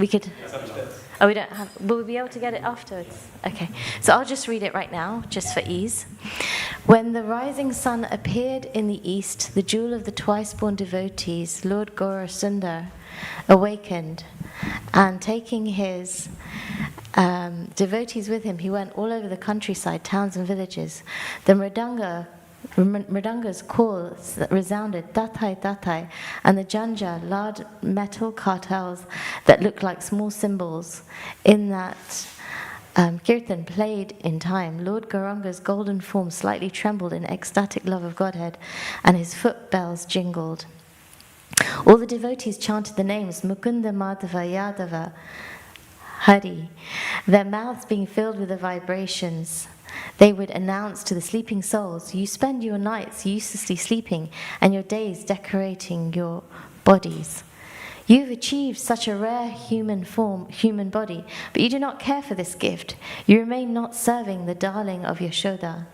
we could... Oh, we don't have... Will we be able to get it afterwards? Okay. So I'll just read it right now, just for ease. When the rising sun appeared in the east, the jewel of the twice-born devotees, Lord Gaura Sundar, awakened, and taking his devotees with him, he went all over the countryside, towns and villages. The Mridanga's call resounded, Datai, Datai, and the Janja, large metal cartels that looked like small cymbals in that Kirtan played in time. Lord Gauranga's golden form slightly trembled in ecstatic love of Godhead, and his foot bells jingled. All the devotees chanted the names Mukunda, Madhava, Yadava, Hari, their mouths being filled with the vibrations. They would announce to the sleeping souls, you spend your nights uselessly sleeping and your days decorating your bodies. You've achieved such a rare human body, but you do not care for this gift. You remain not serving the darling of Yashoda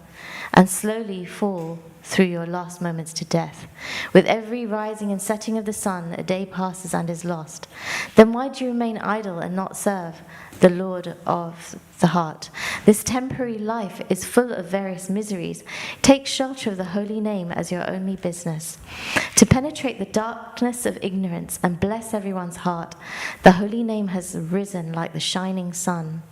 and slowly fall through your last moments to death. With every rising and setting of the sun, a day passes and is lost. Then why do you remain idle and not serve the Lord of the heart? This temporary life is full of various miseries. Take shelter of the holy name as your only business. To penetrate the darkness of ignorance and bless everyone's heart, the holy name has risen like the shining sun.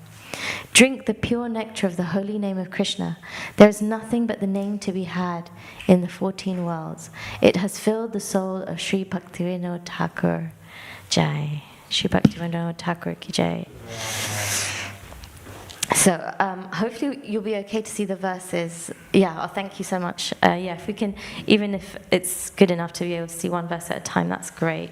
Drink the pure nectar of the holy name of Krishna. There is nothing but the name to be had in the 14 worlds. It has filled the soul of Sri Bhaktivedanta Thakur. Jai. Sri Bhaktivedanta Thakur ki jai. So hopefully you'll be okay to see the verses. Yeah, oh, thank you so much. If we can, even if it's good enough to be able to see one verse at a time, that's great.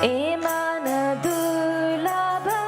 Emana durlabha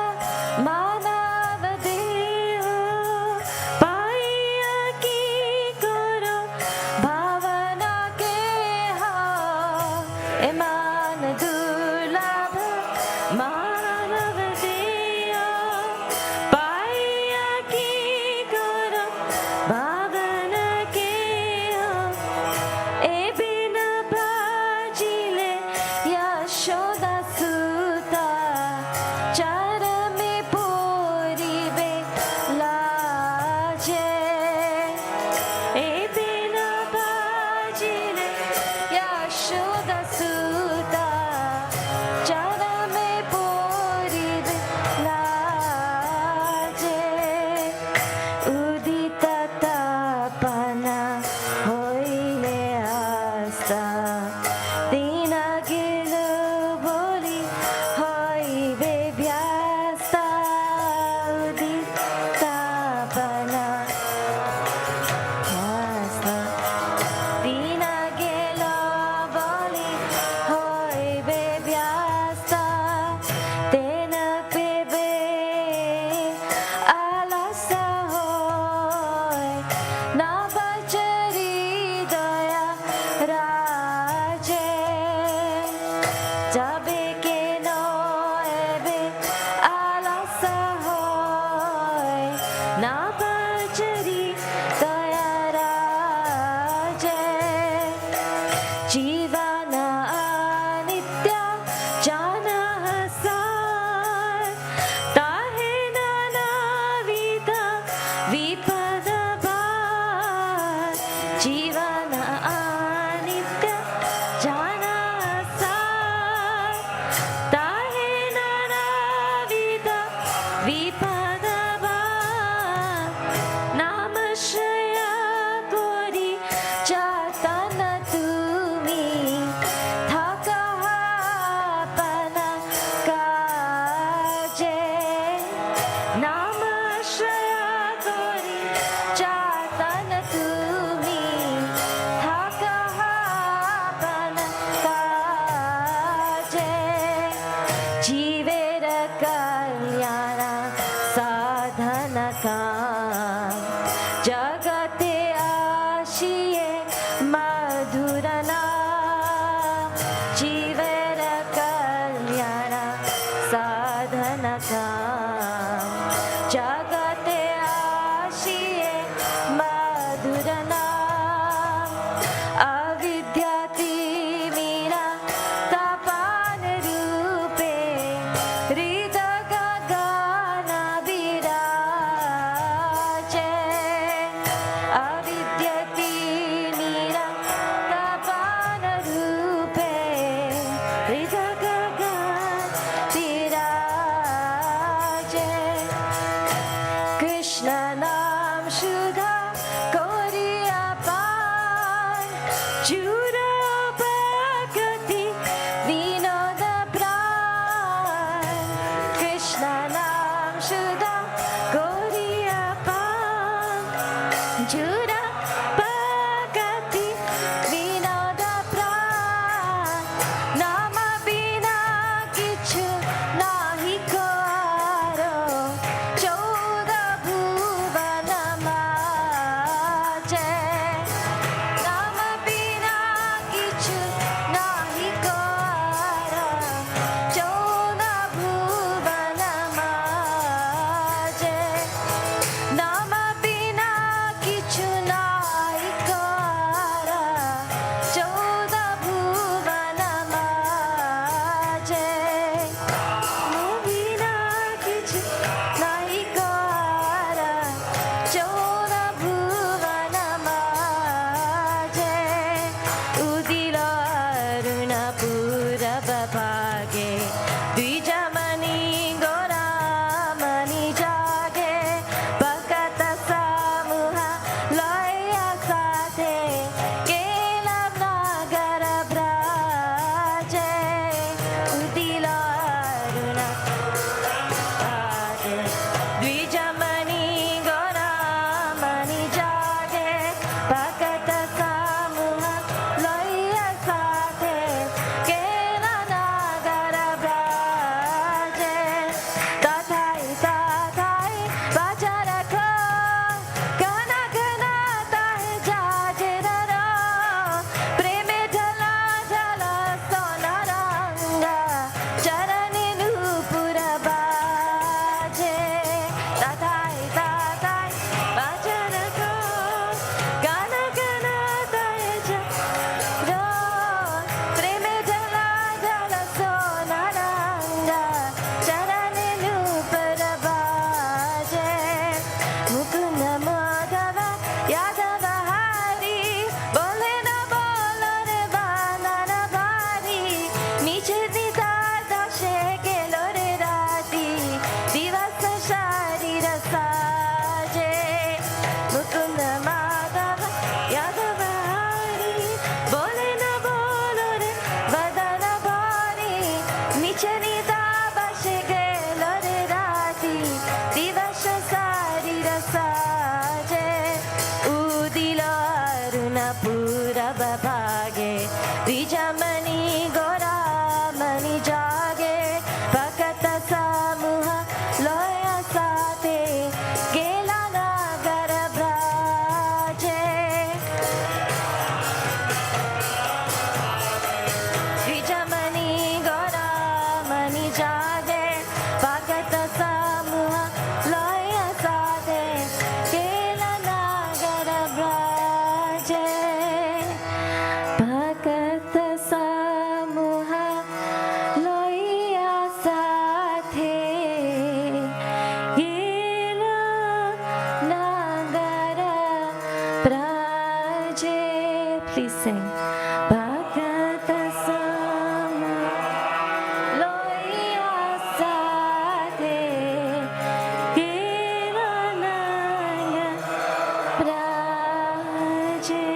jagate ashiye madhurana avidyati meera tapan rupe hridaga gana viraje avidyati meera tapan rupe hridaga Krishna Nam Shuddha Koriya Pan Jura Bhakti Vinoda Pran Krishna Nam Shuddha Koriya Pan Jura Bhakti Vinoda Pran Nama Bina Kichu Nahi Koaro Please sing. Bhagata Sama Loya Sade Kiranaya Praje.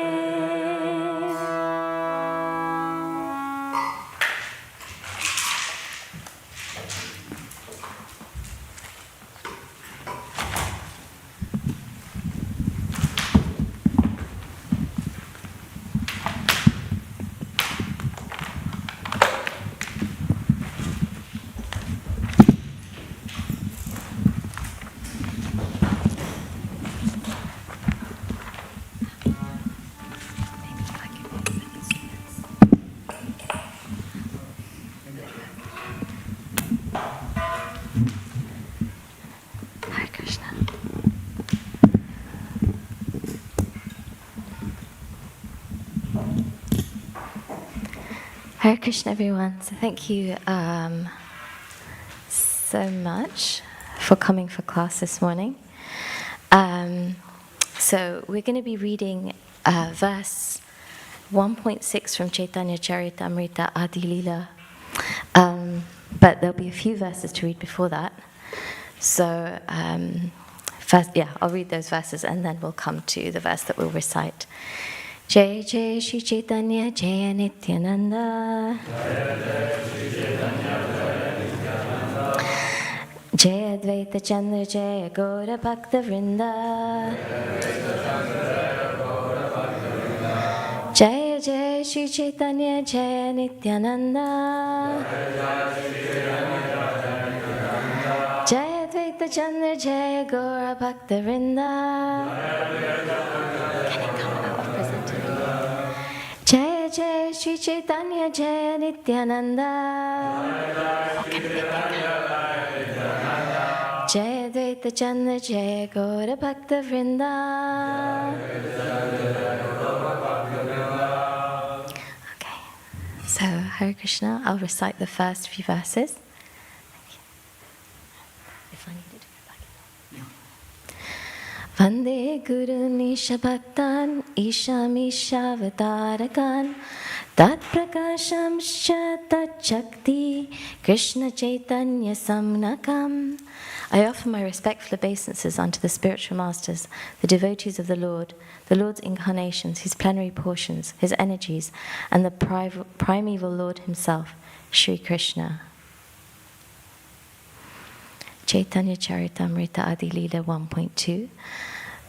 Hare Krishna, everyone. So thank you so much for coming for class this morning. So we're going to be reading verse 1.6 from Chaitanya Charitamrita Adi Lila. But there'll be a few verses to read before that. So first, I'll read those verses and then we'll come to the verse that we'll recite. Jai Jai Shri Chaitanya Jaya Nityananda Jaya Advaita Chandra Jaya Gaura Bhakta Vrinda Jaya Jai Shri Chaitanya Jaya Nityananda Jaya Advaita Chandra Jaya Gaura Bhakta Vrinda. Jaya Jaya Shri Chaitanya Jaya Nityananda Jaya Advaita Chandra Jaya Gaura Bhakta Vrinda. Okay, so Hare Krishna, I'll recite the first few verses. If I needed to go back. Vande Guru Nisha Bhaktan Isham Ishavatarakan Tat Prakasham Tat Shakti Krishna Chaitanya Samnakam. I offer my respectful obeisances unto the spiritual masters, the devotees of the Lord's incarnations, his plenary portions, his energies, and the primeval Lord himself, Sri Krishna. Chaitanya Charitamrita Adi Lila 1.2.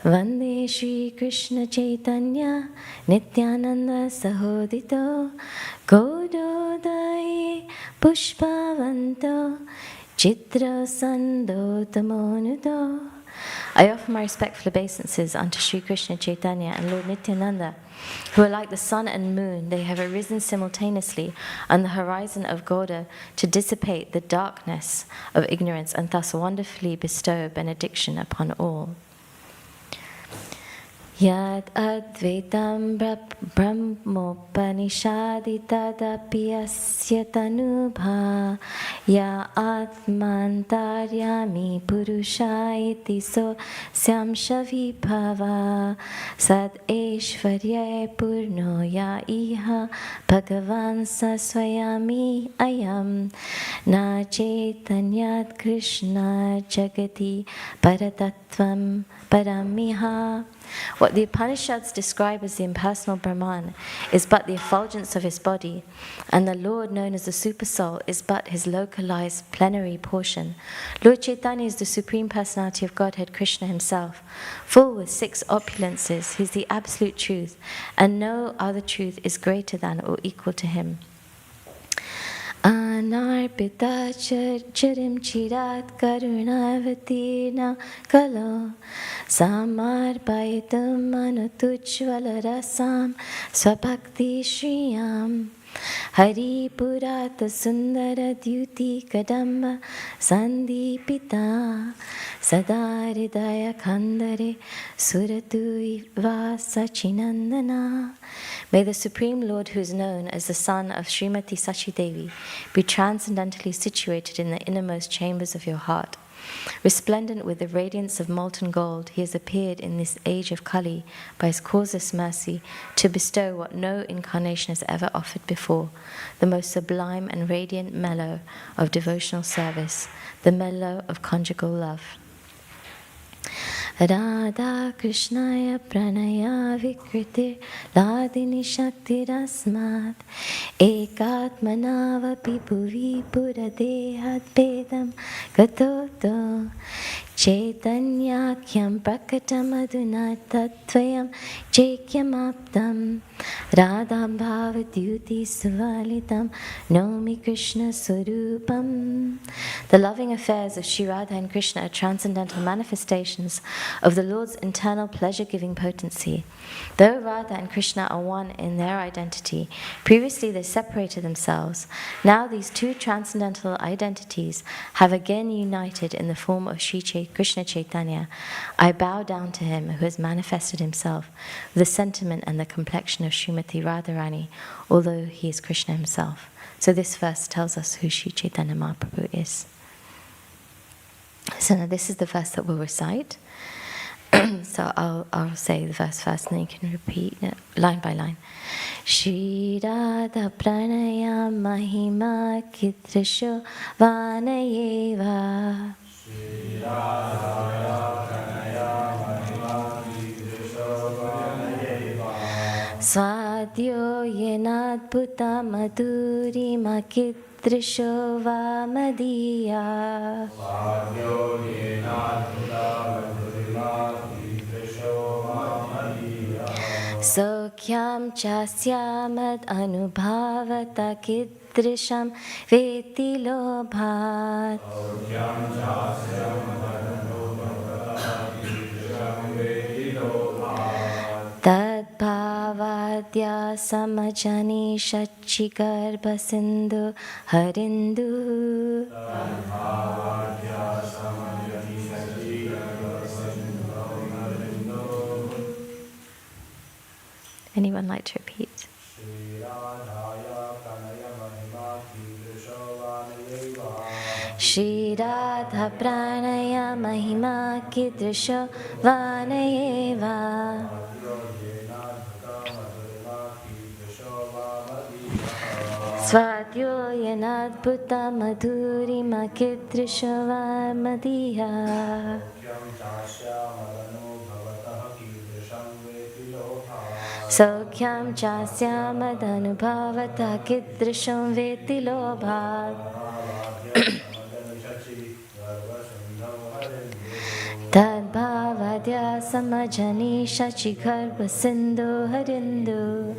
Vande Shri Krishna Chaitanya Nityananda Sahodito Gododai Pushpavanto Chitra Sando Tamonudo. I offer my respectful obeisances unto Sri Krishna Chaitanya and Lord Nityananda, who are like the sun and moon. They have arisen simultaneously on the horizon of Gauda to dissipate the darkness of ignorance and thus wonderfully bestow benediction upon all. Yad Advaitam Brahmopanishadi Tadapi Asya Tanubha Ya Atmantaryami Purusha Iti So Syam Shavibhava Sad Eshvarya Purno Ya Iha Bhagavan Saswayami Ayam Na Chaitanyat Krishna Jagati Paratattvam Paramiha. What the Upanishads describe as the impersonal Brahman is but the effulgence of his body, and the Lord known as the Supersoul is but his localized plenary portion. Lord Chaitanya is the Supreme Personality of Godhead, Krishna himself. Full with 6 opulences, he is the absolute truth, and no other truth is greater than or equal to him. Anarpita charim chirat karunavatina kalo samarpayitam manutujvala rasam swabhakti shriyam Hari Purata Sundara Dyuti Kadamba Sandipita Sadaridaya Khandare Suratu Sachinandana. May the Supreme Lord, who is known as the son of Srimati Sachi Devi, be transcendentally situated in the innermost chambers of your heart. Resplendent with the radiance of molten gold, he has appeared in this age of Kali by his causeless mercy to bestow what no incarnation has ever offered before, the most sublime and radiant mellow of devotional service, the mellow of conjugal love. Radha Krishnaya Pranaya Vikritir Ladini Shakti Rasmat Ekatmanava Pipuvi Puradehat Vedam Gatoto Chaitanyakyam Prakatam Aduna Tattvayam Chaikyam Aptam Radha Bhavadyuti Suvalitam Nomi Krishna Surupam. The loving affairs of Sri Radha and Krishna are transcendental manifestations of the Lord's internal pleasure-giving potency. Though Radha and Krishna are one in their identity, previously they separated themselves. Now these two transcendental identities have again united in the form of Sri Krishna Chaitanya. I bow down to him who has manifested himself with the sentiment and the complexion of Srimati Radharani, although he is Krishna himself. So this verse tells us who Sri Chaitanya Mahaprabhu is. So now this is the verse that we'll recite. So I'll say the verse first, and then you can repeat it line by line. Shri Radha Pranaya Mahima Kitrisho Vanayeva. Shri Radha Pranaya Mahima Kitrisho Vanayeva. Swadhyo Yenadbhuta Madhurima Kitrisho Vamadiya. Swadhyo Yenadbhuta Sokyam chasyamad anubhavata kidrisham veti lobhat. Tad bhavadya samajani shachigarbha sindhu harindu. Anyone like to repeat? Shri Radha Pranaya Mahima Kidrisho Vanayeva. Swadhyo Yenadbhuta Madhurima Kidrisho Vamadiya. Sokyam chasyamadhanubhavata kidrisham veti lobhat. Tad bhavadya samajani shachigarbha sindhu harindu.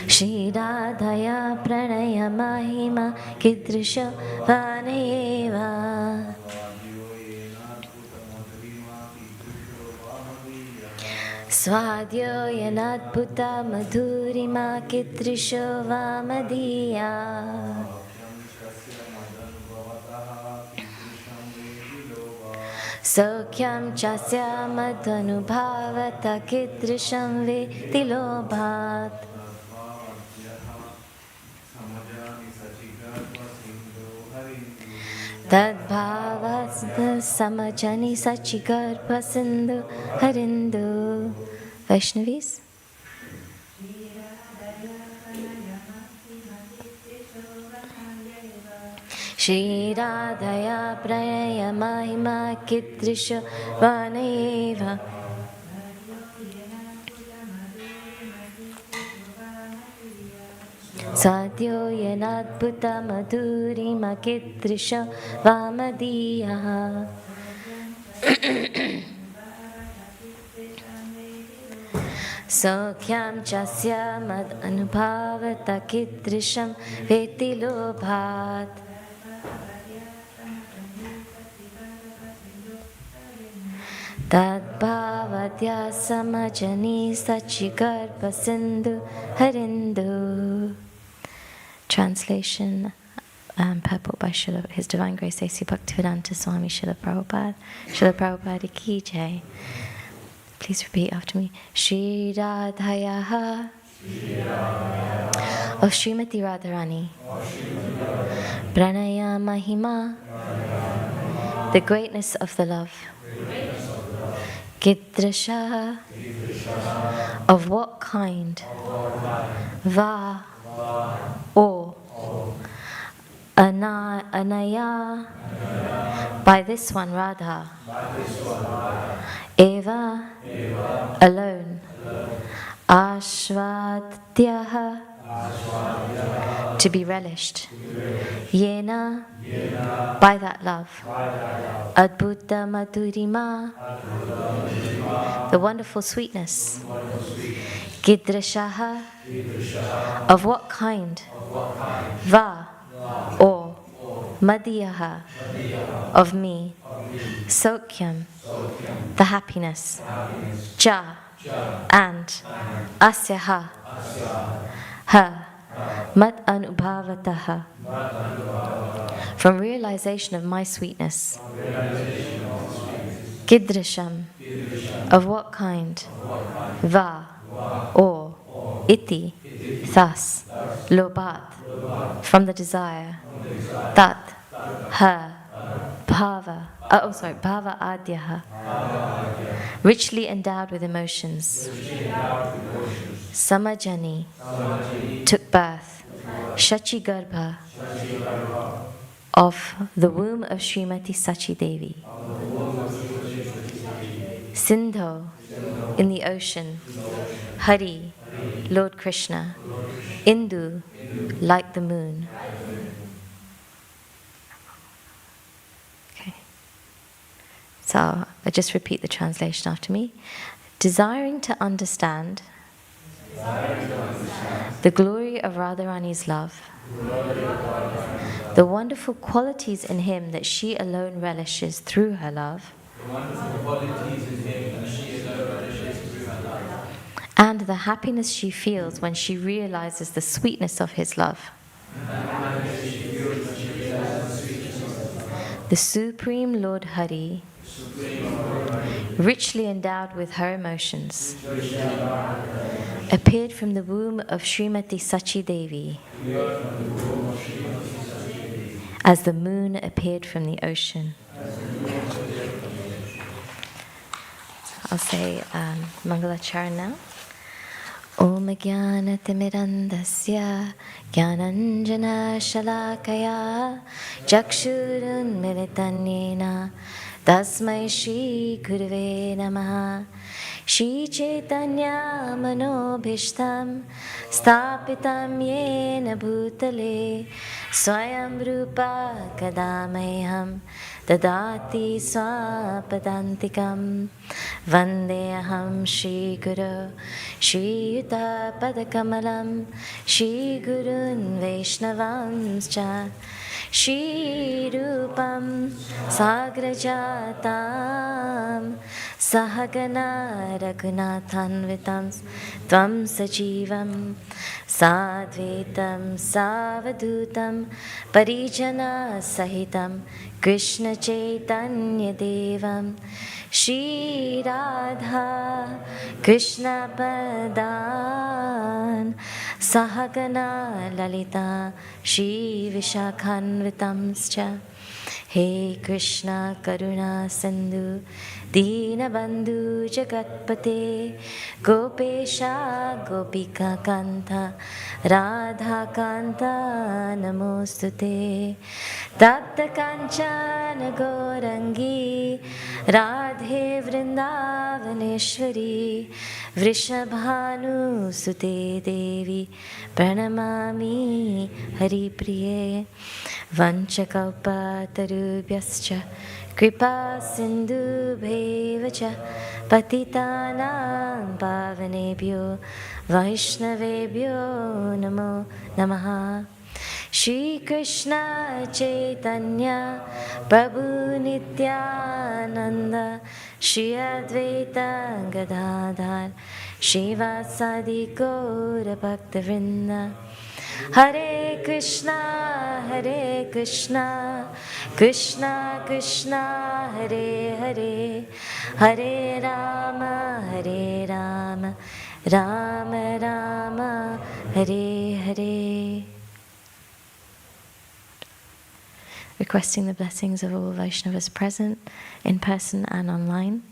Shri Radhaya Pranaya Mahima Kidrisha Vanayeva. Swadhyo Yanadbhuta Madhurima Kidrisho Vamadiya. Sokyam chasya madhanubhavata kidrisham veti lobhat. Tadbhavasda samajani sachigarbha sindhu harindu. Vaishnavis? Shri Radhaya Pranaya Mahima Kidrisha Vanayeva. Sadhyo Yenadbhuta Madhurima Kidrisha Vamadiya. Sokyam chasya mad anubhavata kidrisham veti lobhat. Tad bhavadya samajani sachigarbha sindhu harindu. Translation, purport by His Divine Grace A.C. Bhaktivedanta Swami Srila Prabhupada. Srila Prabhupada ki jai. Please repeat after me. Shri Radhayaha of Srimati Radharani. Pranaya Mahima, the greatness of the love. Kidrasha, of what kind? Va, or. Anaya, by this one Radha. Eva, alone. Ashvadyaha, to be relished. Yena, by that love. Adbhuta Madhurima, the wonderful sweetness. Gidrashaha, of what kind? Va, or. Madhyaha, of me. Sokyam, the happiness. Ja, and. Asyaha, her. Mat anubhavataha, from realization of my sweetness. Kidrasham, of what kind? Va, or, iti, thus, lobat, from the desire, tat, her, bhava, bhava adyaha, richly endowed with emotions, samajani, took birth, shachi garbha, of the womb of Srimati Sachi Devi, Sindho, in the ocean, Hari, Lord Krishna, Indu, like the moon. Okay. So I'll just repeat the translation after me. Desiring to understand the glory of Radharani's love, the wonderful qualities in him that she alone relishes through her love, and the happiness she feels when she realizes the sweetness of his love. The Supreme Lord Hari, richly endowed with her emotions, appeared from the womb of Srimati Sachi Devi, as the moon appeared from the ocean. I'll say Mangalacharan now. Om Jnanatimidandasya Jnananjana Shalakaya Chakshurun Militanyena Tasmai Shri Gurave Namaha. Shri Chaitanya Manobhishtam Stapitam Yena Bhutale Swayam Rupa Kadamayam Dadati Swapadantikam Vandeham Shri Guru Shri Yuta Padakamalam Shri Gurun Vaishnavamscha Shri Rupam Sagrajatam Sahagana Raghunathanvitam Tvam Sajivam Sadvetam Savadutam Parijana Sahitam Krishna Chaitanya Devam Shri Radha Krishna Padan Sahagana Lalita Shri Vishakhanvitamscha. He Krishna Karuna Sindhu Deenabandhu Jagatpate Gopesha Gopika Kanta Radha Kanta Namostute Tapta Kanchana Gorangi Radhe Vrindavaneshwari Vrishabhanu Sute Devi Pranamami Hari Priye Vanchakalpa Tarubhyascha Kripa Sindhu Bhevacha Patitanam Pavanebhyo Vaishnavebhyo Namo Namaha. Shri Krishna Chaitanya Prabhu Nityananda Shri Advaita Gadadhar Shivasadi Gaura Bhaktivinoda. Hare Krishna, Krishna Krishna, Hare Hare, Hare Rama, Rama Rama, Hare Hare. Requesting the blessings of all Vaishnavas present, in person and online,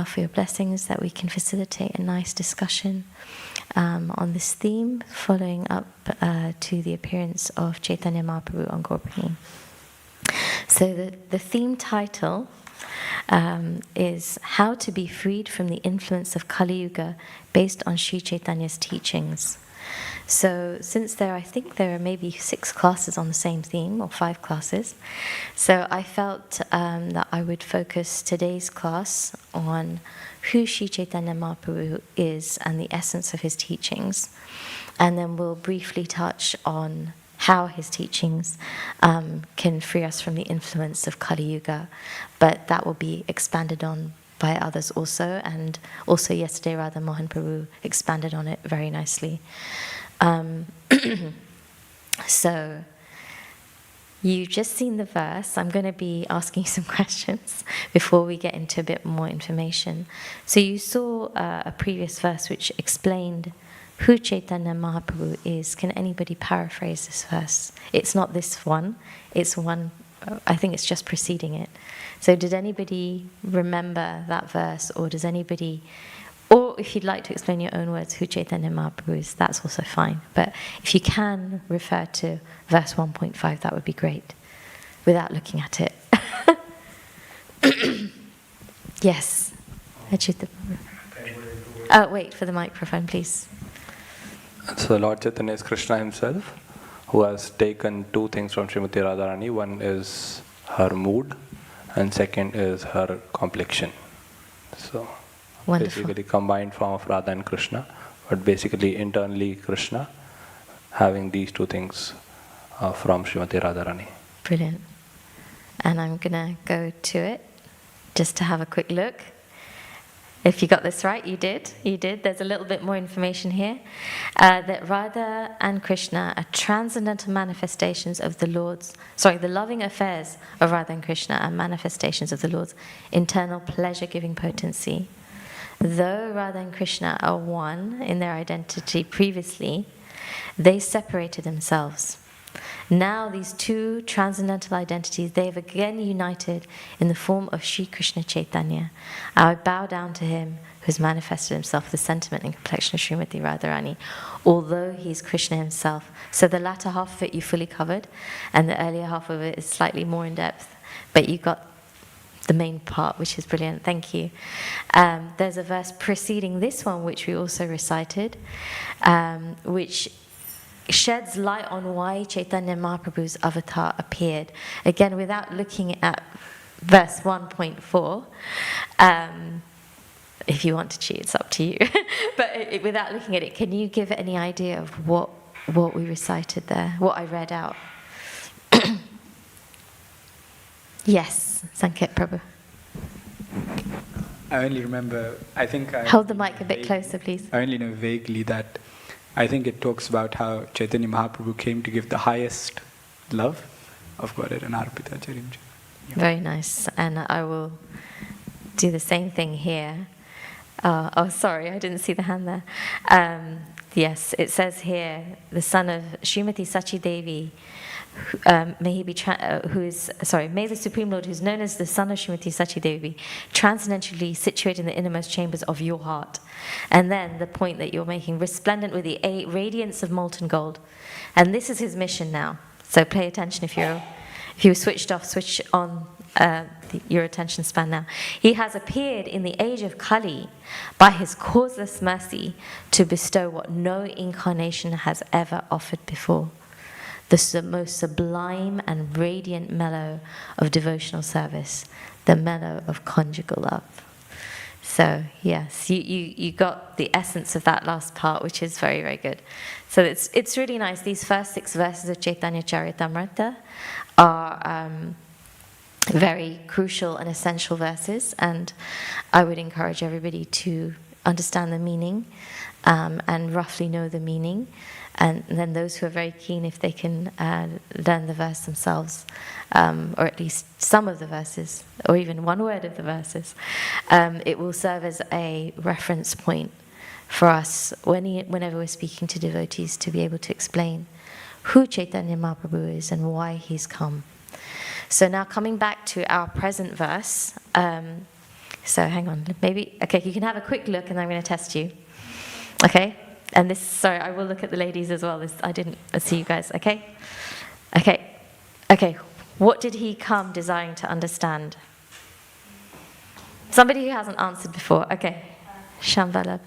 for your blessings that we can facilitate a nice discussion on this theme, following up to the appearance of Chaitanya Mahaprabhu on Gaurapurni. So the theme title is How to be Freed from the Influence of Kali Yuga, based on Sri Chaitanya's teachings. So since I think there are maybe 6 classes on the same theme, or 5 classes, so I felt that I would focus today's class on who Sri Chaitanya Mahaprabhu is and the essence of his teachings, and then we'll briefly touch on how his teachings can free us from the influence of Kali Yuga, but that will be expanded on by others also, and also yesterday Radha Mohan Prabhu expanded on it very nicely. So You've just seen the verse. I'm going to be asking you some questions before we get into a bit more information. So you saw a previous verse which explained who Chaitanya Mahaprabhu is. Can anybody paraphrase this verse? It's not this one. It's one, I think it's just preceding it. So did anybody remember that verse, or does anybody... Or if you'd like to explain your own words, who Chaitanya Mahaprabhu is, that's also fine. But if you can refer to verse 1.5, that would be great, without looking at it. Yes. Oh, wait for the microphone, please. So Lord Chaitanya is Krishna himself, who has taken two things from Srimati Radharani. One is her mood, and second is her complexion. So... Wonderful. Basically combined form of Radha and Krishna, but basically internally Krishna having these two things from Srimati Radharani. Brilliant. And I'm going to go to it just to have a quick look. If you got this right, you did. You did. There's a little bit more information here. That Radha and Krishna are transcendental manifestations of the the loving affairs of Radha and Krishna are manifestations of the Lord's internal pleasure-giving potency. Though Radha and Krishna are one in their identity previously, they separated themselves. Now these two transcendental identities, they have again united in the form of Sri Krishna Chaitanya. I bow down to him who has manifested himself with the sentiment and complexion of Srimati Radharani, although he is Krishna himself. So the latter half of it you fully covered, and the earlier half of it is slightly more in depth, but you got the main part, which is brilliant. Thank you. There's a verse preceding this one, which we also recited, which sheds light on why Chaitanya Mahaprabhu's avatar appeared. Again, without looking at verse 1.4, if you want to cheat, it's up to you. But without looking at it, can you give any idea of what we recited there, what I read out? Yes, Sanket Prabhu. I only remember, Hold the mic a bit closer, please. I only know vaguely that I think it talks about how Chaitanya Mahaprabhu came to give the highest love of Godhead and Arpita Charimja. Yeah. Very nice. And I will do the same thing here. Sorry, I didn't see the hand there. Yes, it says here, the son of Srimati Sachi Devi, may the Supreme Lord, who is known as the son of Srimati Sachi Devi, transcendentally situated in the innermost chambers of your heart. And then the point that you're making, resplendent with the radiance of molten gold. And this is his mission now. So pay attention if you were switched off, switch on your attention span now. He has appeared in the age of Kali by his causeless mercy to bestow what no incarnation has ever offered before. The most sublime and radiant mellow of devotional service, the mellow of conjugal love. So yes, you got the essence of that last part, which is very, very good. So it's really nice. These first 6 verses of Chaitanya Charitamrita are very crucial and essential verses, and I would encourage everybody to understand the meaning and roughly know the meaning. And then those who are very keen, if they can learn the verse themselves, or at least some of the verses, or even one word of the verses, it will serve as a reference point for us whenever we're speaking to devotees, to be able to explain who Chaitanya Mahaprabhu is and why he's come. So now coming back to our present verse, so hang on, okay, you can have a quick look and I'm going to test you. Okay? And sorry, I will look at the ladies as well. I didn't see you guys, okay? Okay. What did he come desiring to understand? Somebody who hasn't answered before, okay. Shambhalab.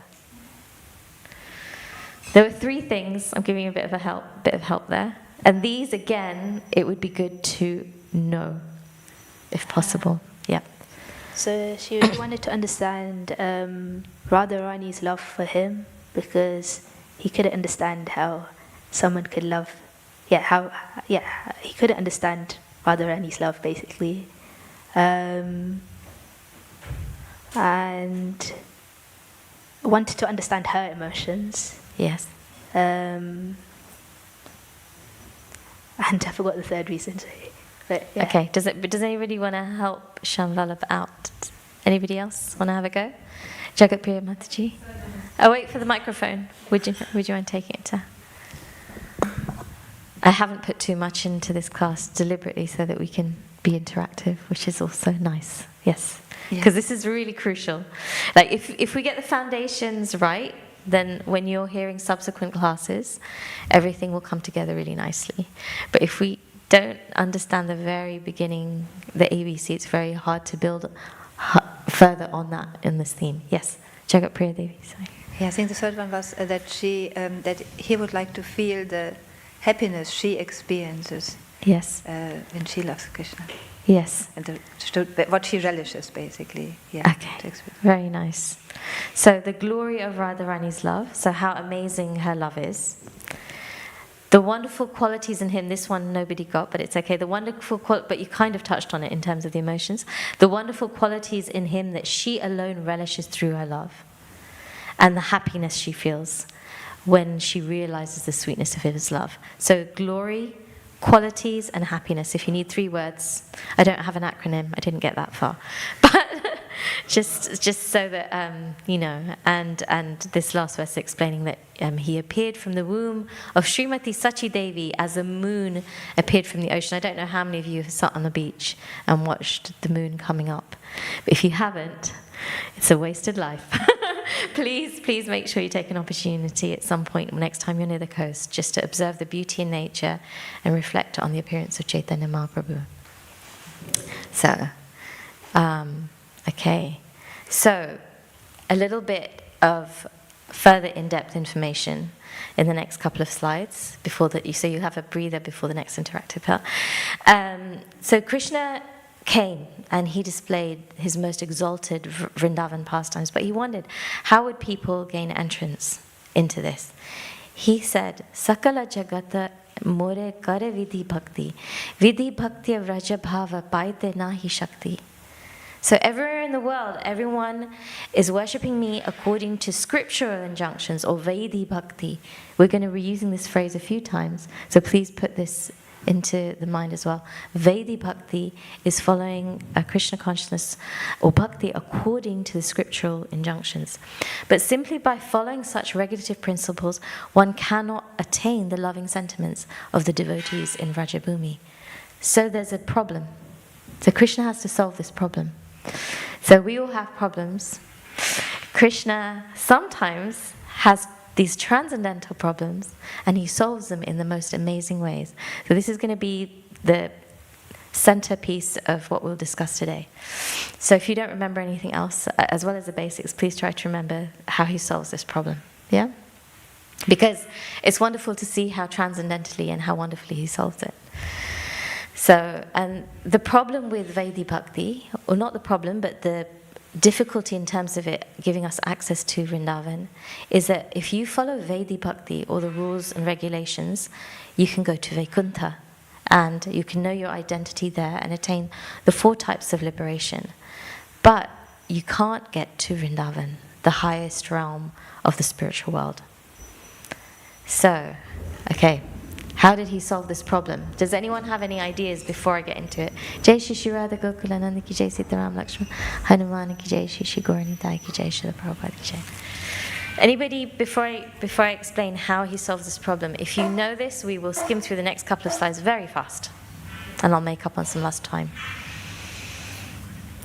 There were 3 things. I'm giving you a bit of help there. And these, again, it would be good to know, if possible. Yeah. So she wanted to understand Radharani's love for him, because he couldn't understand how someone could love. He couldn't understand Radharani's love, basically, and wanted to understand her emotions. Yes. And And I forgot the third reason. But yeah. Okay, does anybody want to help Shamvalabh out? Anybody else want to have a go? Jagat Priya Mataji? Oh, wait for the microphone. Would you mind taking it to? I haven't put too much into this class deliberately so that we can be interactive, which is also nice. Yes, because this is really crucial. Like if we get the foundations right, then when you're hearing subsequent classes, everything will come together really nicely. But if we don't understand the very beginning, the ABC, it's very hard to build further on that in this theme. Yes, Jagat Priya Devi. Sorry. Yeah, I think the third one was that he would like to feel the happiness she experiences. Yes. When she loves Krishna. Yes. And what she relishes, basically. Yeah. Okay. Very nice. So the glory of Radharani's love. So how amazing her love is. The wonderful qualities in him. This one nobody got, but it's okay. The wonderful but you kind of touched on it in terms of the emotions. The wonderful qualities in him that she alone relishes through her love, and the happiness she feels when she realizes the sweetness of his love. So glory, qualities, and happiness. If you need 3 words, I don't have an acronym. I didn't get that far, but just so that you know. And this last verse explaining that he appeared from the womb of Srimati Sachi Devi as a moon appeared from the ocean. I don't know how many of you have sat on the beach and watched the moon coming up, but if you haven't, it's a wasted life. Please make sure you take an opportunity at some point next time you're near the coast just to observe the beauty in nature and reflect on the appearance of Chaitanya Mahaprabhu. So, okay. So, a little bit of further in-depth information in the next couple of slides so you have a breather before the next interactive part. So Krishna came and he displayed his most exalted Vrindavan pastimes, but he wondered, how would people gain entrance into this? He said, Sakala Jagata more kare vidhi bhakti vraja bhava paite nahi shakti. So everywhere in the world, everyone is worshipping me according to scriptural injunctions, or Vaidhi Bhakti. We're going to be using this phrase a few times, so please put this into the mind as well. Vaidhi Bhakti is following a Krishna consciousness, or Bhakti, according to the scriptural injunctions. But simply by following such regulative principles, one cannot attain the loving sentiments of the devotees in Vrajabhumi. So there's a problem. So Krishna has to solve this problem. So we all have problems. Krishna sometimes has these transcendental problems, and he solves them in the most amazing ways. So this is going to be the centerpiece of what we'll discuss today. So if you don't remember anything else, as well as the basics, please try to remember how he solves this problem. Yeah? Because it's wonderful to see how transcendentally and how wonderfully he solves it. So, and the problem with Vaidhi Bhakti, or not the problem, but the difficulty in terms of it giving us access to Vrindavan, is that if you follow Vaidhi Bhakti, or the rules and regulations, you can go to Vaikuntha, and you can know your identity there and attain the 4 types of liberation. But you can't get to Vrindavan, the highest realm of the spiritual world. So, okay. How did he solve this problem? Does anyone have any ideas before I get into it? Jai Shri Shri Radha Gokulananda ki Jai Sitaram Lakshman Hanuman ki Jai Shri Shri Gauranitai ki Jai Shri Prabhupada ki Jai. Anybody, before I explain how he solves this problem, if you know this, we will skim through the next couple of slides very fast, and I'll make up on some lost time.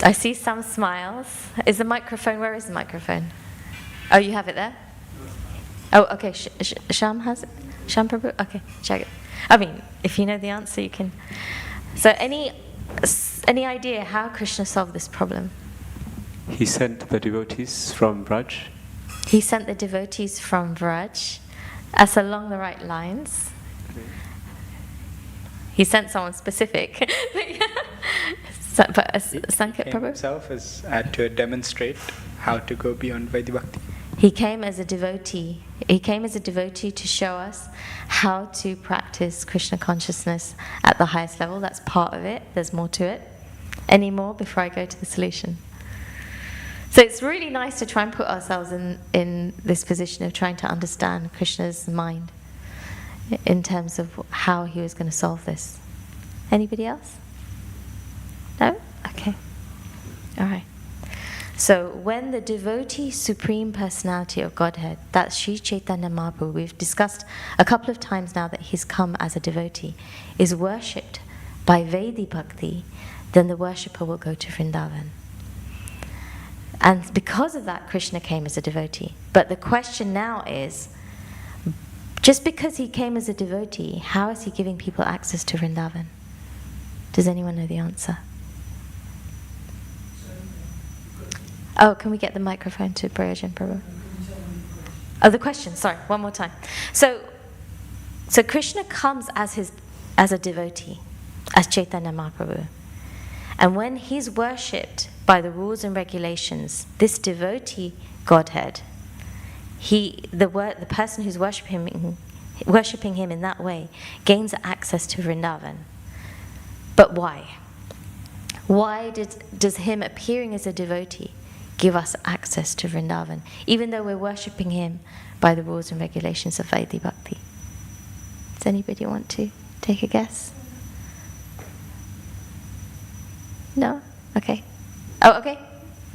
I see some smiles. Is the microphone, where is the microphone? Oh, you have it there? Oh, okay, Sham has it? Sham Prabhu? Okay, check it. I mean, if you know the answer, you can. So any idea how Krishna solved this problem? He sent the devotees from Braj. He sent the devotees from Vraj. That's along the right lines. He sent someone specific. But Sanket Prabhu? Himself is to demonstrate how to go beyond Vaidhi Bhakti. He came as a devotee. He came as a devotee to show us how to practice Krishna consciousness at the highest level. That's part of it. There's more to it. Any more before I go to the solution? So it's really nice to try and put ourselves in this position of trying to understand Krishna's mind. in terms of how he was going to solve this. Anybody else? No? Okay. All right. So when the devotee Supreme Personality of Godhead, that's Sri Chaitanya Mahaprabhu, we've discussed a couple of times now that he's come as a devotee, is worshipped by Vaidhi Bhakti, then the worshipper will go to Vrindavan. And because of that, Krishna came as a devotee. But the question now is, just because he came as a devotee, how is he giving people access to Vrindavan? Does anyone know the answer? Oh, can we get the microphone to Prayojan Prabhu? Oh, the question, sorry, one more time. So Krishna comes as a devotee, as Chaitanya Mahaprabhu. And when he's worshipped by the rules and regulations, this devotee Godhead, the person who's worshipping him in that way gains access to Vrindavan. But why? Why does him appearing as a devotee give us access to Vrindavan, even though we're worshipping him by the rules and regulations of Vaidhi Bhakti? Does anybody want to take a guess? No? Okay. Oh, okay.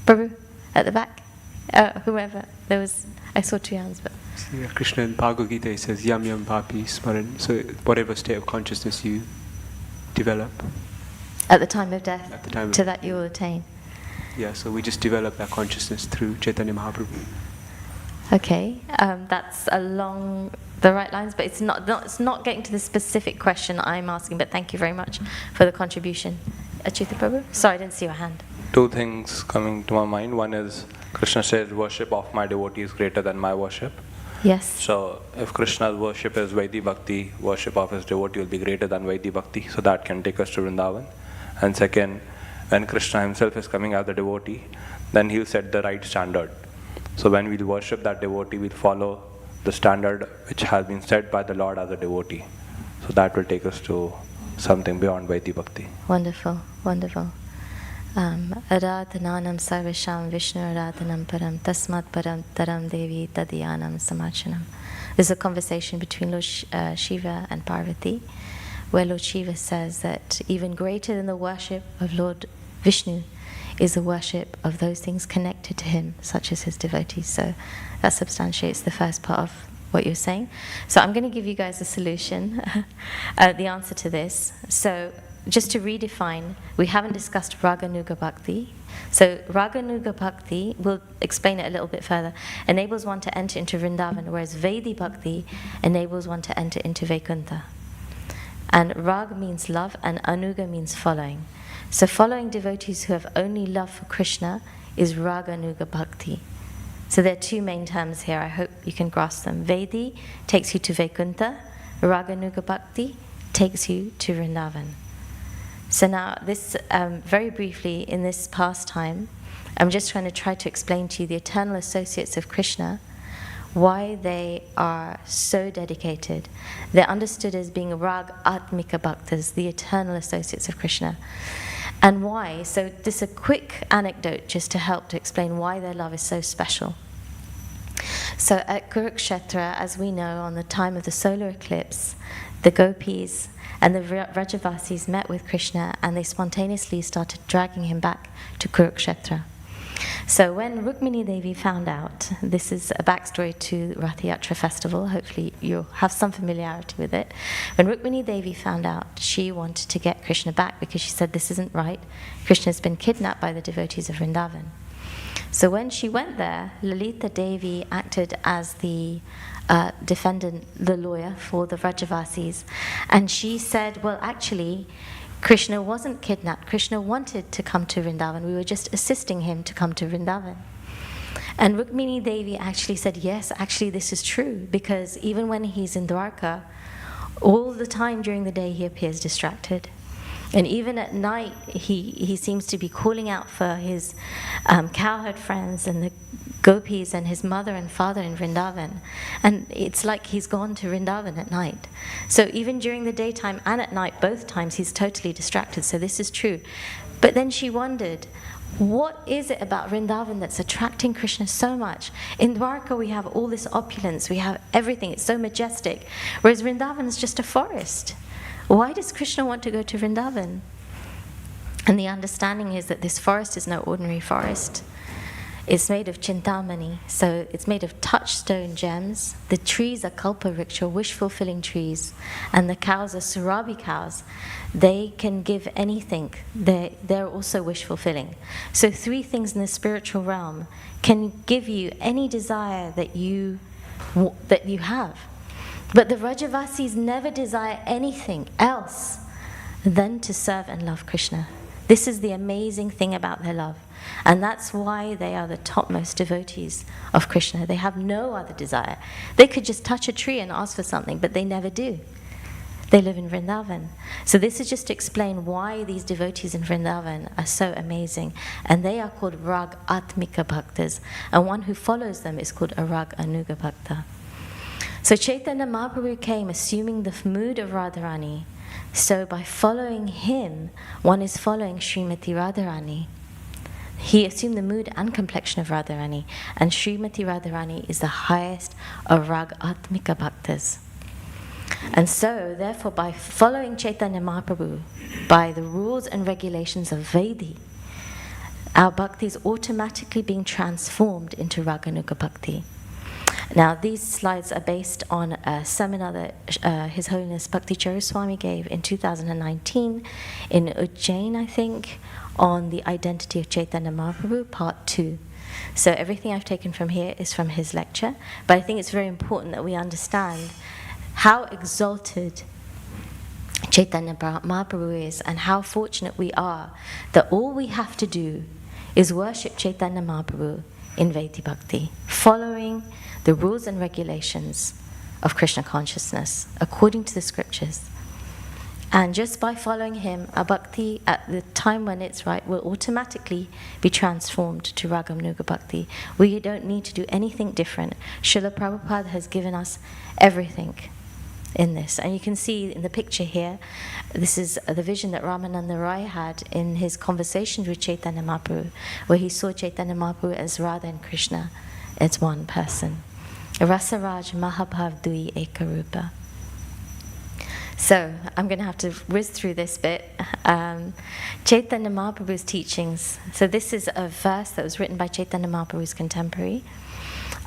Prabhu, at the back. Whoever. I saw 2 hands, but... So yeah, Krishna in Bhagavad Gita, he says, Yam Yam Papi Smaran. So whatever state of consciousness you develop. At the time of death, At the time of to that you will attain. Yeah, so we just develop that consciousness through Chaitanya Mahaprabhu. Okay, that's along the right lines, but it's not getting to the specific question I'm asking, but thank you very much for the contribution. Achyuta Prabhu? Sorry, I didn't see your hand. 2 things coming to my mind. One is, Krishna says, worship of my devotee is greater than my worship. Yes. So if Krishna's worship is Vaidhi Bhakti, worship of his devotee will be greater than Vaidhi Bhakti, so that can take us to Vrindavan. And second, when Krishna himself is coming as a devotee, then he'll set the right standard. So when we'll worship that devotee, we'll follow the standard which has been set by the Lord as a devotee. So that will take us to something beyond Vaidhi Bhakti. Wonderful, wonderful. Aradhananam sarvasham Vishnu aradhanam param tasmat param taram devi tadyanam samachanam. This is a conversation between Lord Shiva and Parvati, where Lord Shiva says that even greater than the worship of Lord Vishnu is the worship of those things connected to him, such as his devotees. So that substantiates the first part of what you're saying. So I'm going to give you guys a solution, the answer to this. So just to redefine, we haven't discussed Raganuga Bhakti. So Raganuga Bhakti, we'll explain it a little bit further, enables one to enter into Vrindavan, whereas Vaidhi Bhakti enables one to enter into Vaikuntha. And Rag means love and Anuga means following. So following devotees who have only love for Krishna is Raganuga Bhakti. So there are 2 main terms here. I hope you can grasp them. Vaidhi takes you to Vaikuntha. Raganuga Bhakti takes you to Vrindavan. So now, this very briefly, in this pastime, I'm just trying to try to explain to you the eternal associates of Krishna, why they are so dedicated. They're understood as being Rag Atmika Bhaktas, the eternal associates of Krishna. And why? So this is a quick anecdote just to help to explain why their love is so special. So at Kurukshetra, as we know, on the time of the solar eclipse, the gopis and the Vrajavasis met with Krishna and they spontaneously started dragging him back to Kurukshetra. So when Rukmini Devi found out, this is a backstory to Rath Yatra festival, hopefully you'll have some familiarity with it. When Rukmini Devi found out, she wanted to get Krishna back because she said, this isn't right. Krishna's been kidnapped by the devotees of Vrindavan. So when she went there, Lalita Devi acted as the defendant, the lawyer for the Vrajavasis, and she said, well, actually, Krishna wasn't kidnapped. Krishna wanted to come to Vrindavan. We were just assisting him to come to Vrindavan. And Rukmini Devi actually said, yes, actually this is true, because even when he's in Dwarka, all the time during the day he appears distracted. And even at night, he seems to be calling out for his cowherd friends and the gopis and his mother and father in Vrindavan. And it's like he's gone to Vrindavan at night. So even during the daytime and at night, both times, he's totally distracted. So this is true. But then she wondered, What is it about Vrindavan that's attracting Krishna so much? In Dwarka we have all this opulence, we have everything, it's so majestic. Whereas Vrindavan is just a forest. Why does Krishna want to go to Vrindavan? And the understanding is that this forest is no ordinary forest. It's made of chintamani, so it's made of touchstone gems. The trees are kalpavriksha, wish-fulfilling trees, and the cows are surabhi cows. They can give anything. They're also wish-fulfilling. So 3 things in the spiritual realm can give you any desire that you have. But the Vrajavasis never desire anything else than to serve and love Krishna. This is the amazing thing about their love. And that's why they are the topmost devotees of Krishna. They have no other desire. They could just touch a tree and ask for something, but they never do. They live in Vrindavan. So this is just to explain why these devotees in Vrindavan are so amazing. And they are called Rag Atmika Bhaktas. And one who follows them is called a Rag Anuga Bhakta. So Chaitanya Mahaprabhu came assuming the mood of Radharani. So by following him, one is following Srimati Radharani. He assumed the mood and complexion of Radharani, and Srimati Radharani is the highest of Rag Atmika Bhaktas. And so, therefore, by following Chaitanya Mahaprabhu, by the rules and regulations of Vedi, our bhakti is automatically being transformed into Raganuga Bhakti. Now, these slides are based on a seminar that His Holiness Bhakti Swami gave in 2019 in Ujjain, I think, on the identity of Chaitanya Mahaprabhu, part 2. So everything I've taken from here is from his lecture, but I think it's very important that we understand how exalted Chaitanya Mahaprabhu is and how fortunate we are that all we have to do is worship Chaitanya Mahaprabhu in Vedi Bhakti, following the rules and regulations of Krishna consciousness according to the scriptures. And just by following him, our bhakti at the time when it's right will automatically be transformed to Raganuga Bhakti. We don't need to do anything different. Srila Prabhupada has given us everything in this. And you can see in the picture here, this is the vision that Ramananda Roy had in his conversations with Chaitanya Mahaprabhu, where he saw Chaitanya Mahaprabhu as Radha and Krishna as one person. Rasaraj Mahabhav Dui Ekarupa. So, I'm going to have to whiz through this bit. Chaitanya Mahaprabhu's teachings. So this is a verse that was written by Chaitanya Mahaprabhu's contemporary.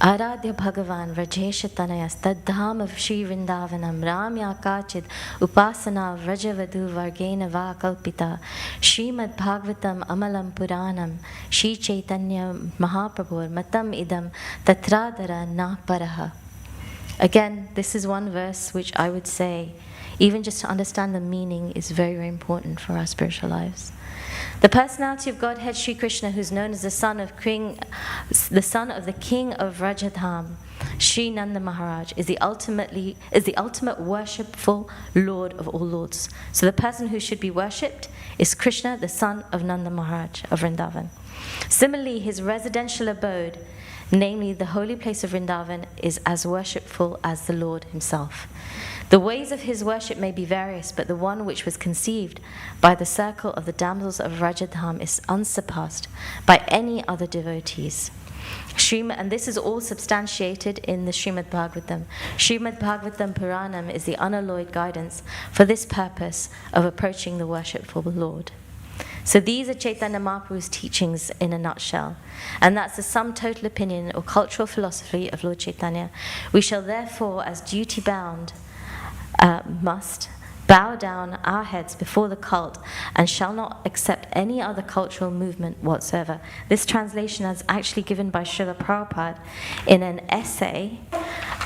Aradhya Bhagavan Rajesha Tanayas Taddham Shri Vrindavanam Ramya Kachid Upasana Vrajavadu Vargena Va Kalpita Srimad Bhagavatam Amalam Puranam Shri Chaitanya Mahaprabhu Matam Idam Tatradara Na Paraha. Again, this is one verse which I would say, even just to understand the meaning, is very, very important for our spiritual lives. The personality of Godhead Sri Krishna, who's known as the son of the king of Rajadham, Sri Nanda Maharaj, is the ultimate worshipful Lord of all lords. So the person who should be worshipped is Krishna, the son of Nanda Maharaj of Vrindavan. Similarly, his residential abode, namely the holy place of Vrindavan, is as worshipful as the Lord himself. The ways of his worship may be various, but the one which was conceived by the circle of the damsels of Rajadham is unsurpassed by any other devotees. And this is all substantiated in the Srimad Bhagavatam. Srimad Bhagavatam Puranam is the unalloyed guidance for this purpose of approaching the worshipful Lord. So these are Chaitanya Mahaprabhu's teachings in a nutshell. And that's the sum total opinion or cultural philosophy of Lord Chaitanya. We shall therefore, as duty-bound, must bow down our heads before the cult and shall not accept any other cultural movement whatsoever. This translation is actually given by Srila Prabhupada in an essay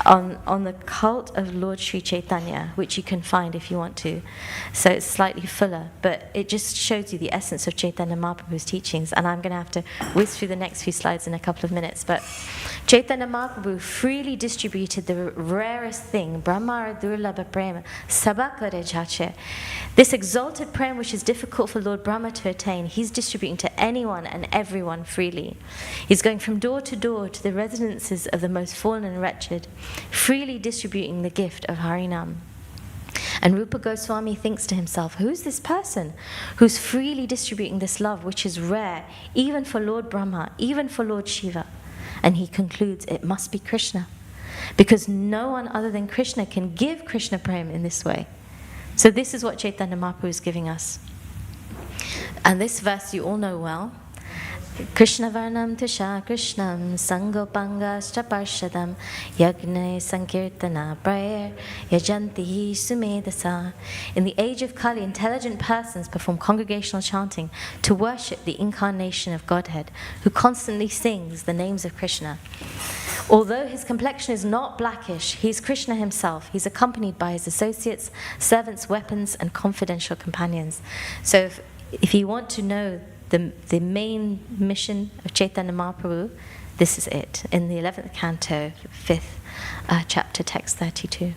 on the cult of Lord Sri Chaitanya, which you can find if you want to. So it's slightly fuller, but it just shows you the essence of Chaitanya Mahaprabhu's teachings. And I'm going to have to whiz through the next few slides in a couple of minutes. But Chaitanya Mahaprabhu freely distributed the rarest thing, Brahmara Durlabha Prema, Sabakare Jache. This exalted prema which is difficult for Lord Brahma to attain, he's distributing to anyone and everyone freely. He's going from door to the residences of the most fallen and wretched, freely distributing the gift of Harinam. And Rupa Goswami thinks to himself, who's this person who's freely distributing this love, which is rare, even for Lord Brahma, even for Lord Shiva? And he concludes it must be Krishna, because no one other than Krishna can give Krishna Prem in this way. So this is what Chaitanya Mahaprabhu is giving us. And this verse you all know well. Krishna Varnam Tusha Krishnam Sangopanga Straparshadam Yagne Sankirtana Prayer Yajanti Sumedasa. In the age of Kali, intelligent persons perform congregational chanting to worship the incarnation of Godhead, who constantly sings the names of Krishna. Although his complexion is not blackish, he is Krishna himself. He's accompanied by his associates, servants, weapons, and confidential companions. So if you want to know the main mission of Chaitanya Mahaprabhu, this is it, in the 11th canto, 5th chapter, text 32.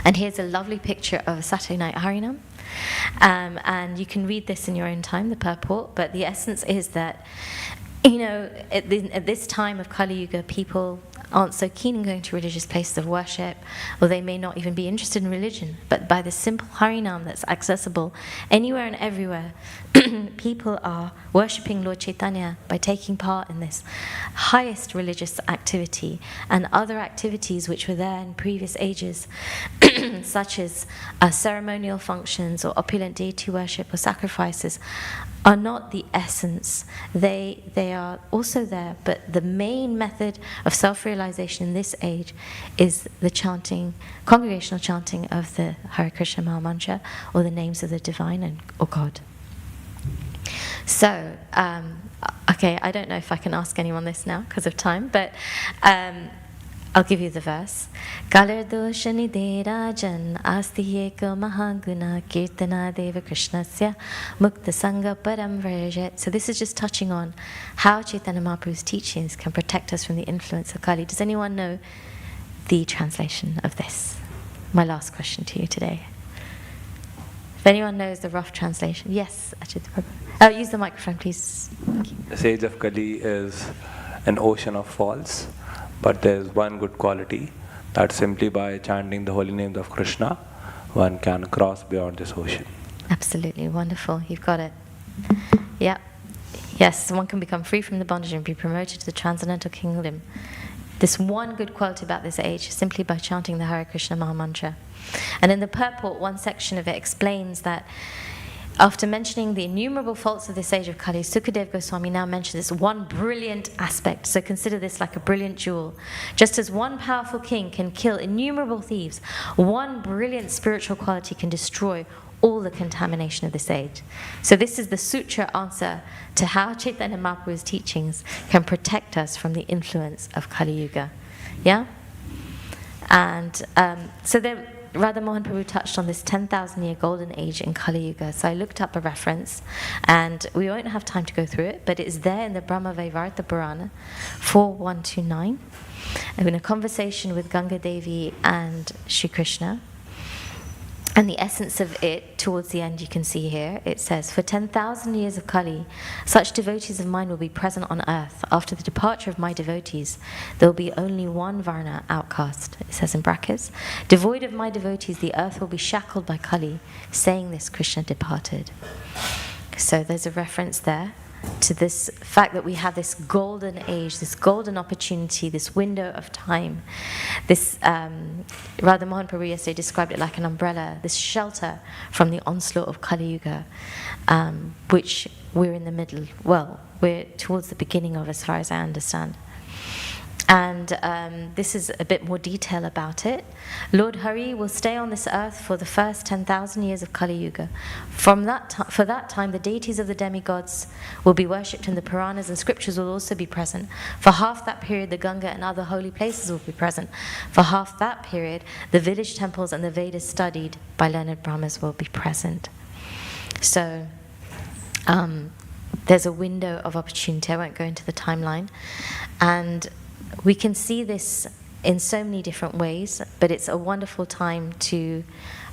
And here's a lovely picture of a Saturday night Harinam. And you can read this in your own time, the purport, but the essence is that, at this time of Kali Yuga, people aren't so keen in going to religious places of worship, or they may not even be interested in religion. But by the simple Harinam that's accessible anywhere and everywhere, people are worshipping Lord Chaitanya by taking part in this highest religious activity, and other activities which were there in previous ages, such as ceremonial functions or opulent deity worship or sacrifices, are not the essence. They are also there, but the main method of self-realization in this age is the chanting, congregational chanting of the Hare Krishna Maha Mantra, or the names of the divine or God. So, okay, I don't know if I can ask anyone this now because of time, but I'll give you the verse. Galardoshani derajan asti eko mahaguna kirtana deva krishnasya mukta sangha param vrajet. So this is just touching on how Chaitanya Mahaprabhu's teachings can protect us from the influence of Kali. Does anyone know the translation of this? My last question to you today. If anyone knows the rough translation. Yes, Ajit Prabhu. Use the microphone, please. Thank you. The sage of Kali is an ocean of faults, but there is one good quality, that simply by chanting the holy names of Krishna, one can cross beyond this ocean. Absolutely, wonderful. You've got it. Yeah. Yes, one can become free from the bondage and be promoted to the transcendental kingdom. This one good quality about this age, simply by chanting the Hare Krishna Maha Mantra. And in the purport, one section of it explains that after mentioning the innumerable faults of this age of Kali, Sukadeva Goswami now mentions this one brilliant aspect. So consider this like a brilliant jewel. Just as one powerful king can kill innumerable thieves, one brilliant spiritual quality can destroy all the contamination of this age. So this is the sutra answer to how Chaitanya Mahaprabhu's teachings can protect us from the influence of Kali Yuga. Yeah? And so there, Radha Mohan Prabhu touched on this 10,000-year golden age in Kali Yuga. So I looked up a reference, and we won't have time to go through it, but it's there in the Brahma Vaivarta Purana 4129, in a conversation with Ganga Devi and Shri Krishna. And the essence of it, towards the end, you can see here, it says, for 10,000 years of Kali, such devotees of mine will be present on earth. After the departure of my devotees, there will be only one Varna outcast, it says in brackets. Devoid of my devotees, the earth will be shackled by Kali. Saying this, Krishna departed. So there's a reference there to this fact that we have this golden age, this golden opportunity, this window of time. This Radha Mohan Prabhu yesterday described it like an umbrella, this shelter from the onslaught of Kali Yuga, which we're in the middle, well, we're towards the beginning of, as far as I understand. And this is a bit more detail about it. Lord Hari will stay on this earth for the first 10,000 years of Kali Yuga. For that time, the deities of the demigods will be worshipped in the Puranas, and scriptures will also be present. For half that period, the Ganga and other holy places will be present. For half that period, the village temples and the Vedas studied by learned Brahmas will be present. So, there's a window of opportunity. I won't go into the timeline. And we can see this in so many different ways, but it's a wonderful time to,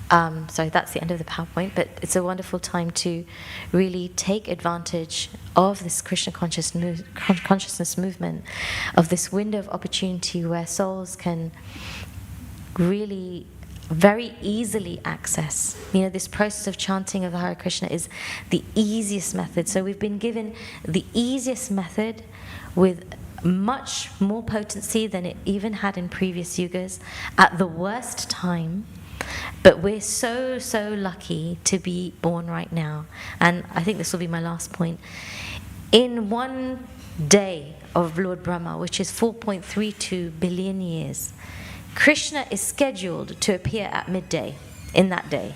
sorry, that's the end of the PowerPoint, but it's a wonderful time to really take advantage of this Krishna consciousness movement, of this window of opportunity where souls can really very easily access. This process of chanting of the Hare Krishna is the easiest method. So we've been given the easiest method with much more potency than it even had in previous yugas at the worst time. But we're so, so lucky to be born right now. And I think this will be my last point. In one day of Lord Brahma, which is 4.32 billion years, Krishna is scheduled to appear at midday in that day.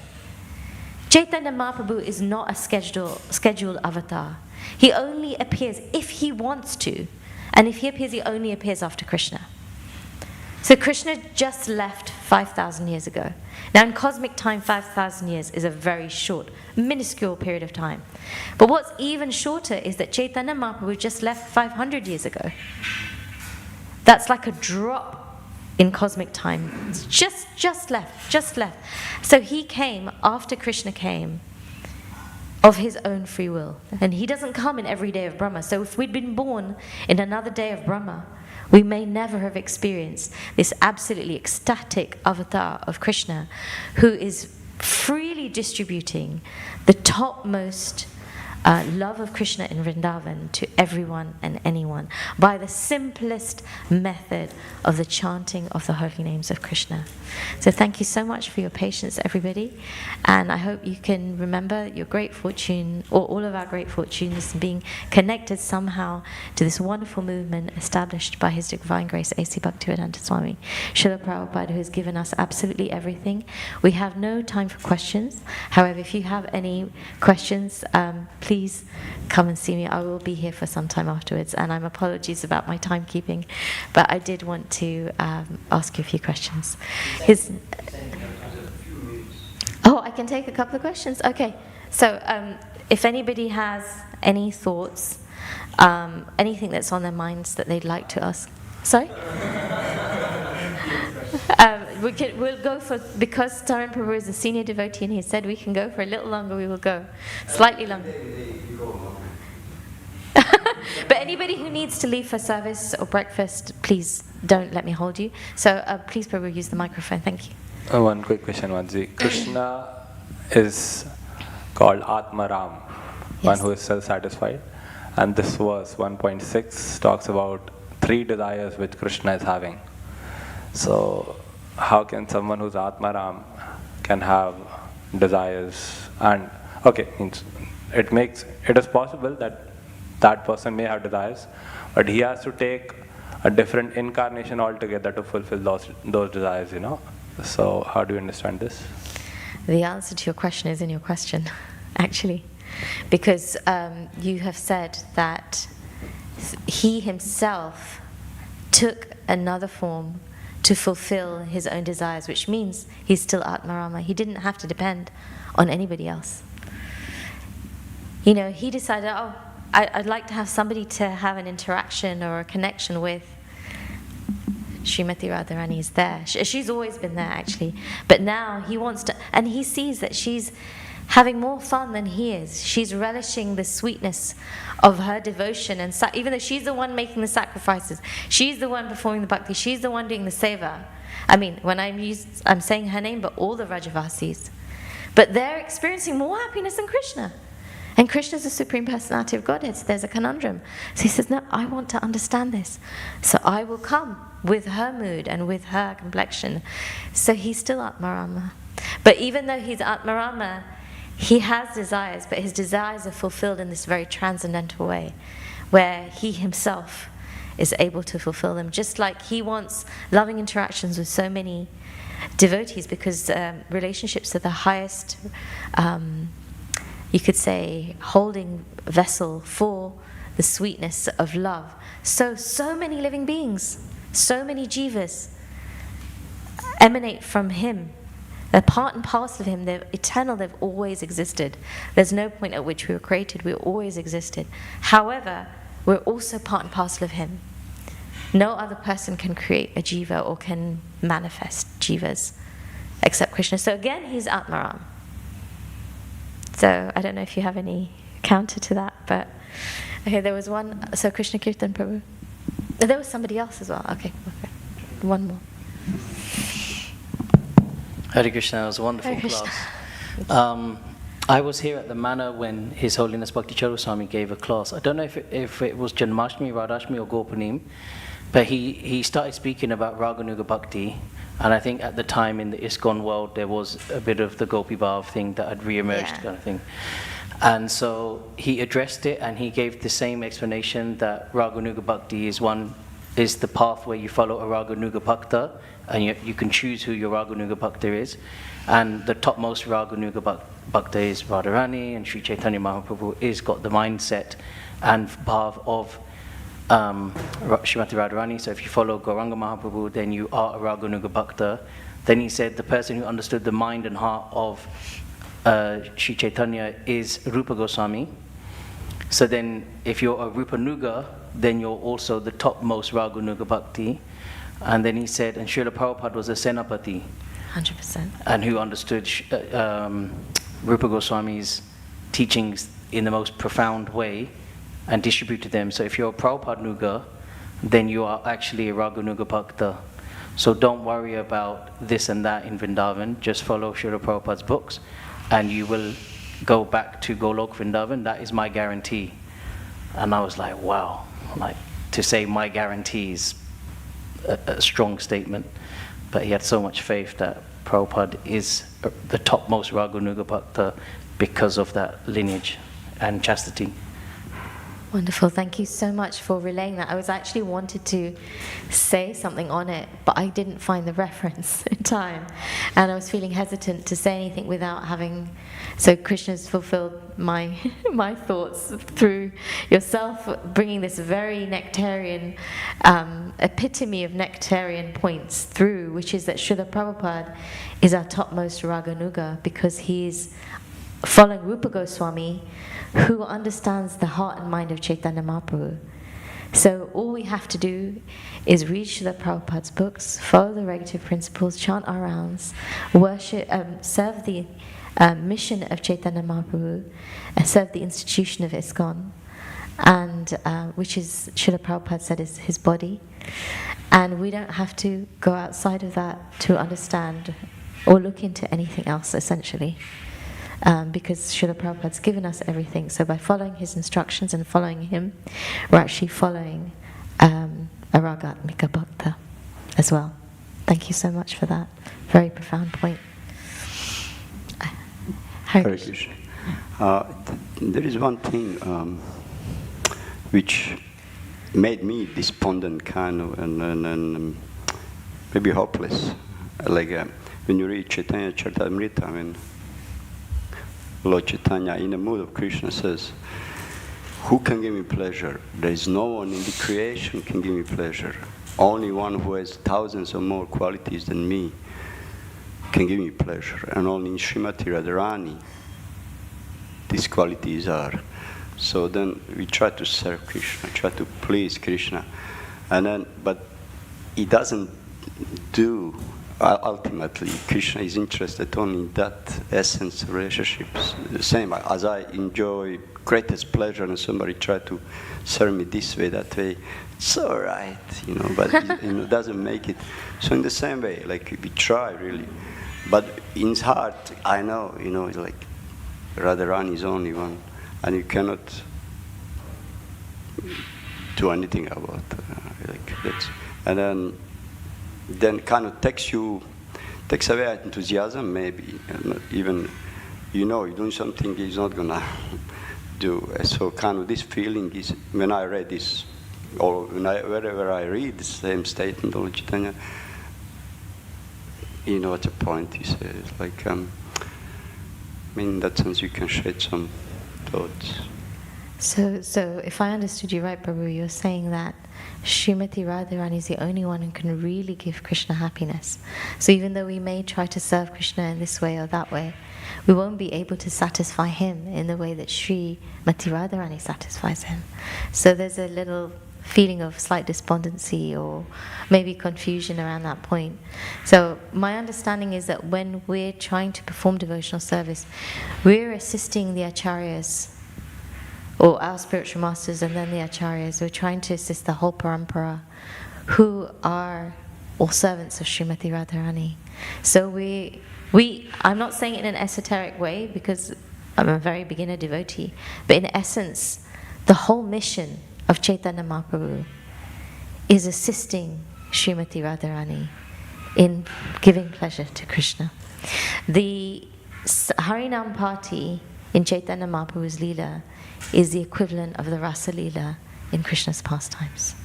Chaitanya Mahaprabhu is not a scheduled avatar. He only appears if he wants to. And if he appears, he only appears after Krishna. So Krishna just left 5,000 years ago. Now in cosmic time, 5,000 years is a very short, minuscule period of time. But what's even shorter is that Chaitanya Mahaprabhu just left 500 years ago. That's like a drop in cosmic time. It's just left. So he came after Krishna came of his own free will. And he doesn't come in every day of Brahma. So if we'd been born in another day of Brahma, we may never have experienced this absolutely ecstatic avatar of Krishna, who is freely distributing the topmost love of Krishna in Vrindavan to everyone and anyone by the simplest method of the chanting of the holy names of Krishna. So thank you so much for your patience, everybody, and I hope you can remember your great fortune, or all of our great fortunes, being connected somehow to this wonderful movement established by His Divine Grace A.C. Bhaktivedanta Swami Srila Prabhupada, who has given us absolutely everything. We have no time for questions. However, if you have any questions, please come and see me. I will be here for some time afterwards, and I'm apologies about my timekeeping, but I did want to ask you a few questions. I can take a couple of questions? Okay. So if anybody has any thoughts, anything that's on their minds that they'd like to ask. Sorry? We'll go for, because Taran Prabhu is a senior devotee and he said we can go for a little longer, we will go. Slightly longer. But anybody who needs to leave for service or breakfast, please don't let me hold you. So please, Prabhu, use the microphone. Thank you. One quick question, Vanji. Krishna is called Atmaram, one who is self-satisfied. And this verse, 1.6, talks about 3 desires which Krishna is having. So how can someone who's Atmaram can have desires? And it is possible that that person may have desires, but he has to take a different incarnation altogether to fulfill those desires, So how do you understand this? The answer to your question is in your question, actually. Because you have said that he himself took another form to fulfill his own desires, which means he's still Atmarama. He didn't have to depend on anybody else. He decided, I'd like to have somebody to have an interaction or a connection with. Srimati Radharani is there. She's always been there, actually. But now he wants to, and he sees that she's having more fun than he is. She's relishing the sweetness of her devotion, and even though she's the one making the sacrifices, she's the one performing the bhakti, she's the one doing the seva. I mean, when I'm saying her name, but all the Vrajavasis. But they're experiencing more happiness than Krishna. And Krishna is the Supreme Personality of Godhead, so there's a conundrum. So he says, no, I want to understand this. So I will come with her mood and with her complexion. So he's still Atmarama. But even though he's Atmarama, he has desires, but his desires are fulfilled in this very transcendental way, where he himself is able to fulfill them. Just like he wants loving interactions with so many devotees, because relationships are the highest, you could say, holding vessel for the sweetness of love. So many living beings, so many jivas emanate from him. They're part and parcel of him. They're eternal. They've always existed. There's no point at which we were created. We always existed. However, we're also part and parcel of him. No other person can create a jiva or can manifest jivas except Krishna. So again, he's Atmaram. So I don't know if you have any counter to that, but okay, there was one. So Krishna Kirtan Prabhu. There was somebody else as well. Okay. One more. Hare Krishna, it was a wonderful Hare Krishna. class. I was here at the manor when His Holiness Bhakti Swami gave a class. I don't know if it was Janmashtami, Radhashtami or Gopanim, but he started speaking about Raganuga Bhakti, and I think at the time in the ISKCON world there was a bit of the Gopi Bhav thing that had re-emerged, Yeah. kind of thing. And so he addressed it and he gave the same explanation that Raganuga Bhakti is the path where you follow a Raganuga Bhakta, and you can choose who your Raganuga Bhakta is. And the topmost Raganuga Bhakta is Radharani, and Sri Chaitanya Mahaprabhu is got the mindset and bhav of Srimati Radharani. So if you follow Gauranga Mahaprabhu, then you are a Raganuga Bhakta. Then he said the person who understood the mind and heart of Sri Chaitanya is Rupa Goswami. So then if you're a Rupanuga, then you're also the topmost Raganuga Bhakti. And then he said, and Srila Prabhupada was a Senapati. 100%. And who understood Rupa Goswami's teachings in the most profound way and distributed them. So if you're a Prabhupada-nuga, then you are actually a Raganuga Bhakta. So don't worry about this and that in Vrindavan, just follow Srila Prabhupada's books and you will go back to Golok Vrindavan. That is my guarantee. And I was like, wow, like to say my guarantee is a strong statement. But he had so much faith that Prabhupada is the topmost Raganuga Bhakta because of that lineage and chastity. Wonderful. Thank you so much for relaying that. I was actually wanted to say something on it, but I didn't find the reference in time. And I was feeling hesitant to say anything without having... So Krishna's fulfilled my thoughts through yourself, bringing this very nectarian, epitome of nectarian points through, which is that Srila Prabhupada is our topmost Raganuga because he's following Rupa Goswami, who understands the heart and mind of Chaitanya Mahaprabhu. So all we have to do is read Srila Prabhupada's books, follow the regulative principles, chant our rounds, worship, serve the mission of Chaitanya Mahaprabhu, and serve the institution of ISKCON, and which is Srila Prabhupada said is his body. And we don't have to go outside of that to understand or look into anything else, essentially. Because Srila Prabhupada's given us everything. So by following his instructions and following him, we're actually following a Ragatmika Bhakta as well. Thank you so much for that. Very profound point. Hare Krishna. There is one thing which made me despondent kind of and maybe hopeless. Like when you read Chaitanya Charitamrita, I mean, Lord Chaitanya, in the mood of Krishna, says, who can give me pleasure? There is no one in the creation can give me pleasure. Only one who has thousands or more qualities than me can give me pleasure. And only in Srimati Radharani these qualities are. So then we try to serve Krishna, try to please Krishna. And then, but he doesn't do. Ultimately, Krishna is interested only in that essence of relationships. The same as I enjoy greatest pleasure and somebody try to serve me this way, that way, it's all right, but it doesn't make it. So in the same way, like we try really, but in his heart, I know, it's like Radharani is only one, and you cannot do anything about like that. And then kind of takes away enthusiasm, maybe. Even, you're doing something he's not gonna do. So kind of this feeling is, when I read this, or wherever I read the same statement of Chaitanya, at a point he says, like, in that sense you can shed some thoughts. So if I understood you right, Prabhu, you're saying that Srimati Radharani is the only one who can really give Krishna happiness. So even though we may try to serve Krishna in this way or that way, we won't be able to satisfy him in the way that Srimati Radharani satisfies him. So there's a little feeling of slight despondency or maybe confusion around that point. So my understanding is that when we're trying to perform devotional service, we're assisting the acharyas, or our spiritual masters and then the acharyas. We're trying to assist the whole parampara, who are all servants of Srimati Radharani. So we I'm not saying it in an esoteric way because I'm a very beginner devotee, but in essence, the whole mission of Chaitanya Mahaprabhu is assisting Srimati Radharani in giving pleasure to Krishna. The Harinam party in Chaitanya Mahaprabhu's Leela is the equivalent of the Rasa Leela in Krishna's pastimes.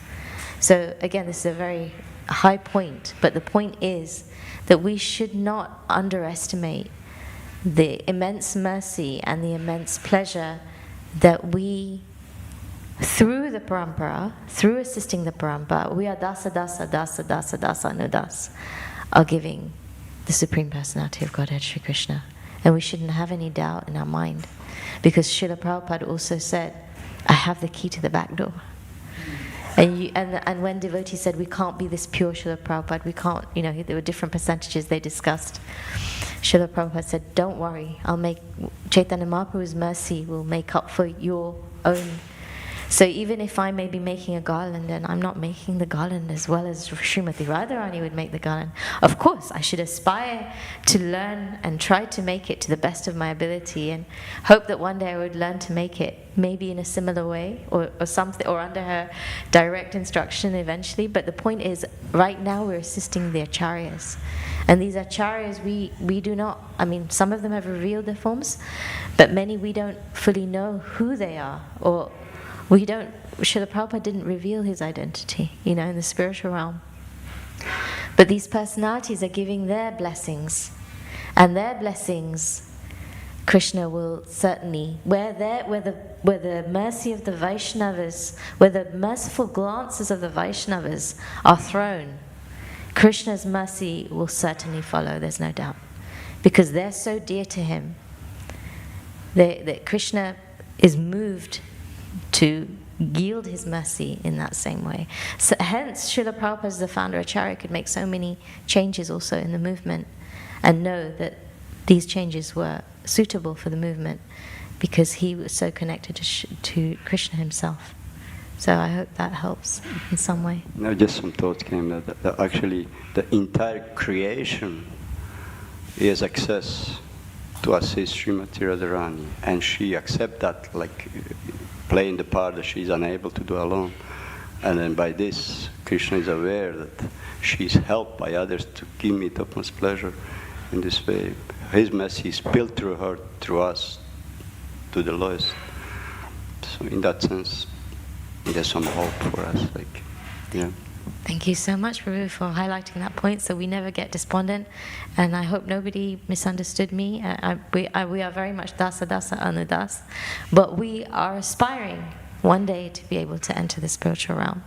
So again, this is a very high point, but the point is that we should not underestimate the immense mercy and the immense pleasure that we, through the parampara, through assisting the parampara, we are dasa dasa dasa dasa dasa anudas, are giving the Supreme Personality of Godhead, Sri Krishna. And we shouldn't have any doubt in our mind, because Srila Prabhupada also said, I have the key to the back door. And when devotees said, we can't be this pure, Srila Prabhupada, we can't, there were different percentages they discussed. Srila Prabhupada said, don't worry, Chaitanya Mahaprabhu's mercy will make up for your own. So even if I may be making a garland, and I'm not making the garland as well as Srimati Radharani would make the garland, of course I should aspire to learn and try to make it to the best of my ability, and hope that one day I would learn to make it maybe in a similar way, or something, or under her direct instruction eventually. But the point is, right now we're assisting the acharyas. And these acharyas, we do not, some of them have revealed their forms, but many we don't fully know who they are, or Srila Prabhupada didn't reveal his identity, in the spiritual realm. But these personalities are giving their blessings, and their blessings, Krishna will certainly, where the mercy of the Vaishnavas, where the merciful glances of the Vaishnavas are thrown, Krishna's mercy will certainly follow, there's no doubt. Because they're so dear to him, that Krishna is moved to yield his mercy in that same way. So hence, Srila Prabhupada, as the founder Acharya, could make so many changes also in the movement, and know that these changes were suitable for the movement because he was so connected to Krishna himself. So I hope that helps in some way. No, just some thoughts came that actually the entire creation is access to assist Srimati Radharani, and she accepts that, like playing the part that she is unable to do alone. And then by this, Krishna is aware that she is helped by others to give me topmost pleasure in this way. His mercy is spilled through her, through us, to the lowest. So in that sense, there's some hope for us. Thank you so much, Prabhu, for highlighting that point, so we never get despondent. And I hope nobody misunderstood me. We are very much dasa dasa anudas, but we are aspiring one day to be able to enter the spiritual realm,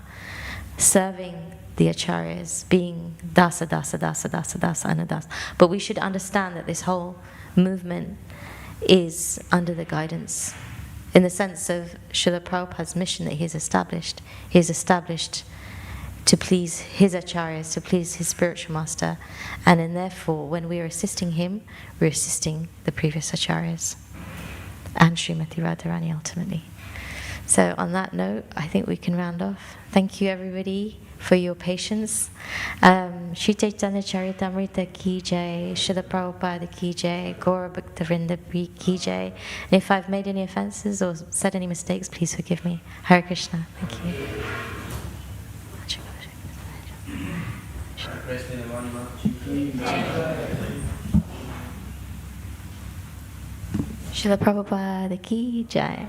serving the acharyas, being dasa dasa dasa dasa dasa anudas. But we should understand that this whole movement is under the guidance, in the sense of Srila Prabhupada's mission that he has established. He has established to please his acharyas, to please his spiritual master, and therefore, when we are assisting him, we're assisting the previous acharyas and Srimati Radharani ultimately. So on that note, I think we can round off. Thank you everybody for your patience. Shri Chaitanya Charitamrita ki jai, Srila Prabhupada ki jai, Gaura Bhaktivedanta ki jai. And if I've made any offenses or said any mistakes, please forgive me. Hare Krishna. Thank you. Srila Prabhupada ki jai.